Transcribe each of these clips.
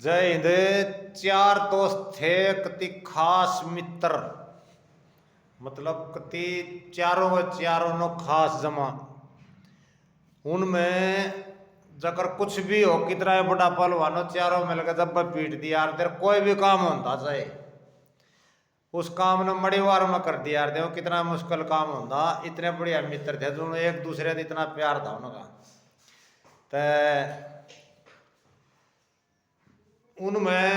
जय हिंद। चार दोस्त थे कति खास मित्र, मतलब कति चारों व चारों नो खास जमा। उनमें जकर कुछ भी हो, कितना बड़ा पहलवानो, चारों मिलकर जब पीट दिया यार, तेरा कोई भी काम होता चाहे उस काम ने मड़ीवार में कर दिया यार, देखो कितना मुश्किल काम होता। इतने बढ़िया मित्र थे जो एक दूसरे से इतना प्यार था उनका। तो उनमें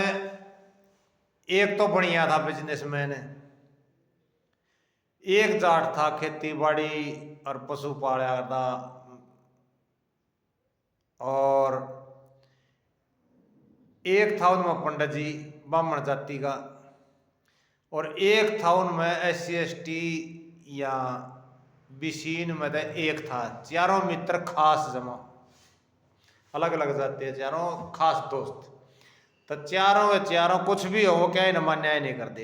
एक तो बढ़िया था बिजनेसमैन, एक जाट था खेती बाड़ी और पशु पाला था, और एक था उनमें पंडित जी ब्राह्मण जाति का, और एक था उनमें SC ST या बिशीन में एक था। चारों मित्र खास जमा, अलग अलग जाति है, चारों खास दोस्त। तो चारों के चारों कुछ भी हो वो क्या है ना न्याय नहीं करते।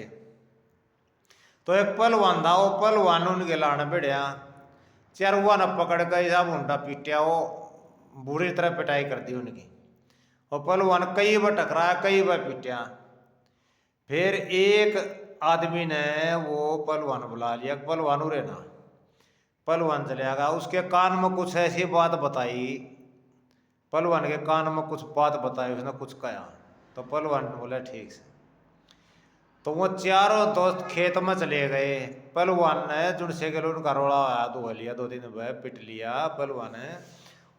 तो एक पहलवान था, वो पहलवान उनके लाने बढ़िया, चरवा ने पकड़ कर ऐसा भूडा पीटिया, वो बुरी तरह पिटाई कर दी उनकी। और पहलवान कई बार टकराया, कई बार पीटिया। फिर एक आदमी ने वो पहलवान बुला लिया, पहलवान उरे ना। पहलवान चले गया, उसके कान में कुछ ऐसी बात बताई, पहलवान के कान में कुछ बात बताई, उसने कुछ कहा। तो पहलवान ने बोला ठीक से। तो वो चारों दोस्त खेत में चले गए। पहलवान ने जुड़से के उनका रोड़ा आया, दो लिया, 2 दिन वह पिट लिया पहलवान ने।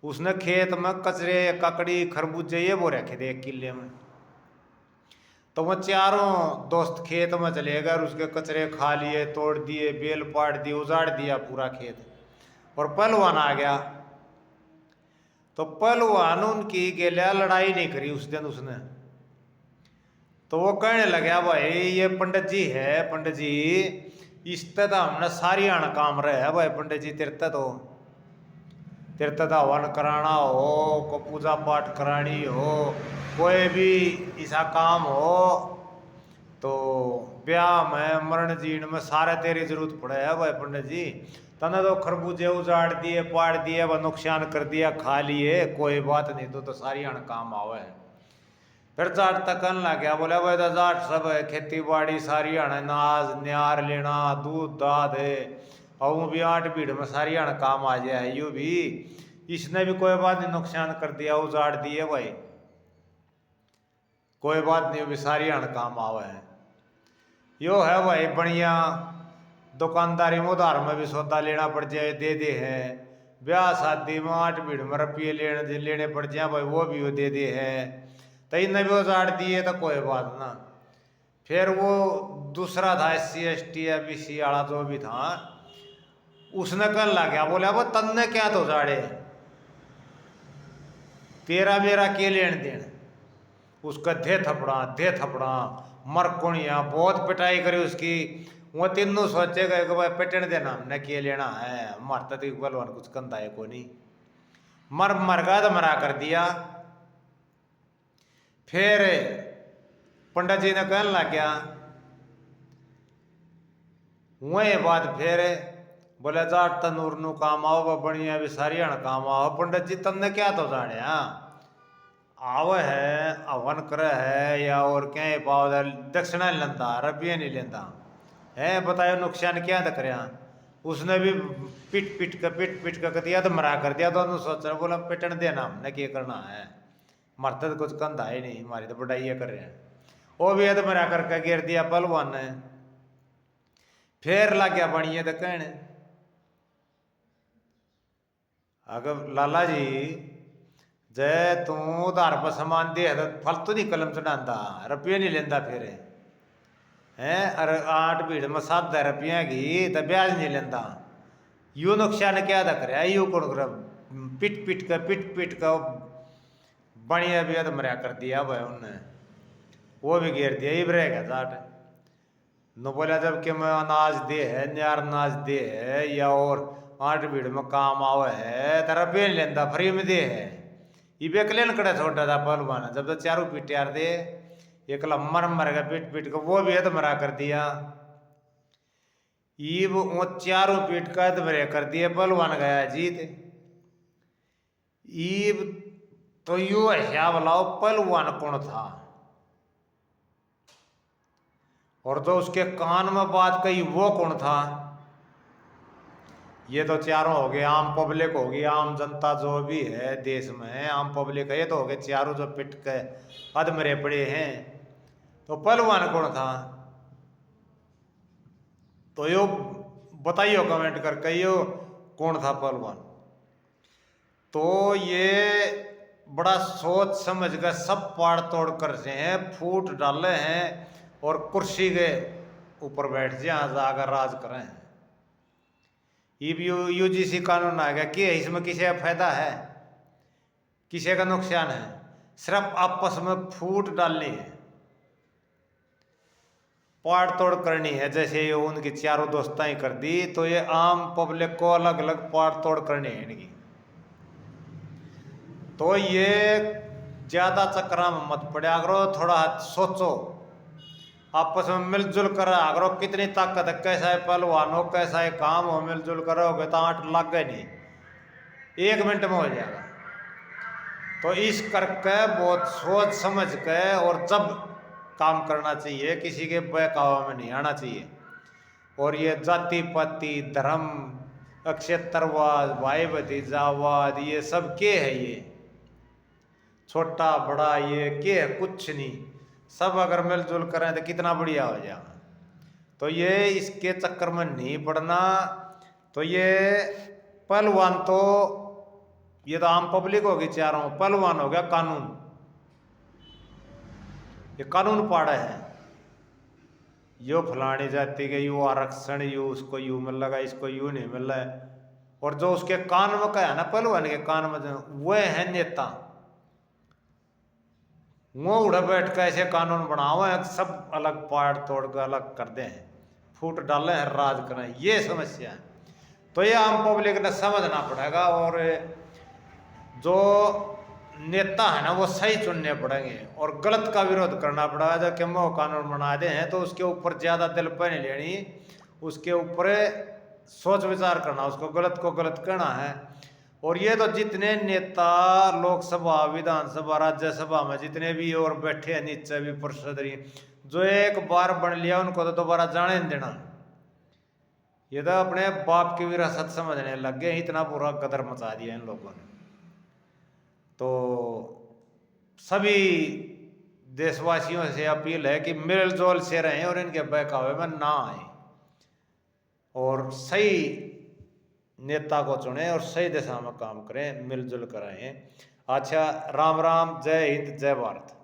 उसने खेत में कचरे, ककड़ी, खरबूजे ये वो रखे थे 1 किले में। तो वो चारों दोस्त खेत में चले गए और उसके कचरे खा लिए, तोड़ दिए, बेल पाट दी, उजाड़ दिया पूरा खेत। और पहलवान आ गया। तो पहलवान उनकी गेलिया लड़ाई नहीं करी उस दिन उसने। तो वो कहने लगा भाई ये पंडित जी है, पंडित जी इसते तो हमने सारी आना काम रहे है भाई, पंडित जी तीर्थ हवन कराना हो, को पूजा पाठ करानी हो, कोई भी ऐसा काम हो, तो ब्याह में मरण जीण में सारे तेरी जरूरत पड़े है भाई पंडित जी। तने तो खरबूजे उजाड़ दिए, पाड़ दिए, वह नुकसान कर दिया, खा लिए, कोई बात नहीं, तो सारी आना काम आवे है। फिर जाट तकन लग गया, बोले भाई तो जाट सब है, खेती बाड़ी सारी आना, नाज न्यार लेना, दूध दाद है, और भी 8 भीड़ में सारी आना काम आ जाए। यू भी इसने भी कोई बात नहीं, नुकसान कर दिया, उजाड़ दिए भाई, कोई बात नहीं, भी सारी आना काम आवे है। यो है भाई बढ़िया, दुकानदारी में उधार में भी सौदा लेना पड़ जाए दे दे है, ब्याह शादी में 8 भीड़ में रुपये लेने पड़ जाए भाई, वो भी वो दे दे है। तो इन्हें भी उजाड़ दिए तो कोई बात ना। फिर वो दूसरा था SC ST या BC वाला जो भी था, उसने कहने लग गया, बोले वो तन्ने क्या तो उजाड़े, तेरा मेरा के लेन देन। उसका दे थपड़ा मरकुणिया बहुत पिटाई करी उसकी। वो तीनों सोचेगा कि भाई पिटने देना हमने के लेना है, मरता तो पहलवान कुछ कंधा है को नहीं, मर गया तो मरा कर दिया। फिर पंडित जी ने कहने लग गया, वही बात फिर बोले जाट तनूर नु काम आओ, बढ़िया भी सारी काम आओ, पंडित जी तन्ने क्या तो जाने आवे है, हवन करे है, या और क्या पाव दक्षिणा नहीं लेता, रुपये नहीं लेता है, बतायो नुकसान क्या तो करे। उसने भी पिट कर दिया तो मरा कर दिया। तो सोच रहा, बोला पिटन देना हमने क्या करना है, मरते तो कुछ कंधा ही नहीं, हमारी तो बढ़ाइया कर रहे हैं। वो भी है तो मरा करके गिर दिया पहलवान ने। फिर लग गया बढ़िया तो कहने, अगर लाला जी जय तू उधार पर सामान दे तो फालतू नहीं कलम चढ़ाता, रुपये नहीं लेंदा फिर है, अरे 8 भीड़ में 7 रुपया की तो ब्याज नहीं लेंदा। यू नुकसान क्या था करे, यू कौन कर पिट कर बढ़िया भी तो मरिया कर दिया भाई उनने, वो भी घेर दिया। ये रहेगा जाट न बोला, जब कि मैं अनाज दे है, न्यार अनाज दे है, या और 8 भीड़ में काम आवे है, तो रुपये नहीं लेंदा, फ्री में दे है। ये बेकलेन कड़े छोटा था पहलवान, जब तो चारों पीट यार दे, एक मर गया पिट कर, वो भी है तो मरा कर दिया। ईब वो चारों पीट कर तो मरे कर दिए, पहलवान गया जीत। ईब तो यू हिसाब लाओ पहलवान कौन था। और जो उसके कान में बात कही वो कौन था? ये तो चारों हो गए, आम पब्लिक होगी, आम जनता जो भी है देश में, आम पब्लिक है, ये तो हो गए चारों जो पिट के अधमरे पड़े हैं। तो पहलवान कौन था? तो यो बताइयो कमेंट करके, यो कौन था पहलवान? तो ये बड़ा सोच समझ कर सब पाड़ तोड़ कर रहे हैं, फूट डाले हैं और कुर्सी के ऊपर बैठ जाए, जाकर राज करें। यूजीसी कानून आ गया कि इसमें किसी का फायदा है, किसी का नुकसान है, सिर्फ आपस में फूट डालनी है, पाड़ तोड़ करनी है। जैसे ये उनकी चारों दोस्ताएं कर दी, तो ये आम पब्लिक को अलग अलग पाड़ तोड़ करनी है इनकी। तो ये ज्यादा चक्करा में मत पड़ा करो, थोड़ा सोचो, आपस में मिलजुल कर आगरो, कितनी ताकत है, कैसा है पहलवान हो, कैसा है काम हो, मिलजुल करोगे तो आंट लग गए नहीं, 1 मिनट में हो जाएगा। तो इस करके बहुत सोच समझ के और जब काम करना चाहिए, किसी के बहकावा में नहीं आना चाहिए। और ये जाति पाति धर्म अक्षेत्रवाद भाई भतीजावाद ये सब के है, ये छोटा बड़ा ये के है, कुछ नहीं। सब अगर मिलजुल करें तो कितना बढ़िया हो जाए। तो ये इसके चक्कर में नहीं पड़ना। तो ये पहलवान तो ये तो आम पब्लिक होगी चारों, पहलवान हो गया कानून, ये कानून पाड़ा है, यो फलानी जाति के यू आरक्षण, यू उसको यू मिल लगा, इसको यू नहीं मिल रहा है। और जो उसके कान में क्या है ना, पहलवान के कान में वो है नेता, वो उड़ा बैठ कर ऐसे कानून बनाओ है, सब अलग पाड़ तोड़ कर अलग कर दे हैं, फूट डाले हैं, राज करें, ये समस्या है। तो ये आम पब्लिक ने समझना पड़ेगा। और जो नेता है ना वो सही चुनने पड़ेंगे और गलत का विरोध करना पड़ेगा। जब कि वो कानून बना दे हैं तो उसके ऊपर ज़्यादा दिल पर नहीं लेनी, उसके ऊपर सोच विचार करना, उसको गलत को गलत कहना है। और ये तो जितने नेता लोकसभा विधानसभा राज्यसभा में जितने भी और बैठे हैं, नीचे भी परिषद, जो एक बार बन लिया उनको तो दोबारा जाने नहीं देना। ये तो अपने बाप की विरासत समझने लग गए, इतना बुरा कदर मचा दिया इन लोगों ने। तो सभी देशवासियों से अपील है कि मिलजुल से रहें और इनके बहकावे में ना आए और सही नेता को चुने और सही दिशा में काम करें, मिलजुल कर रहें। अच्छा, राम राम, जय हिंद, जय भारत।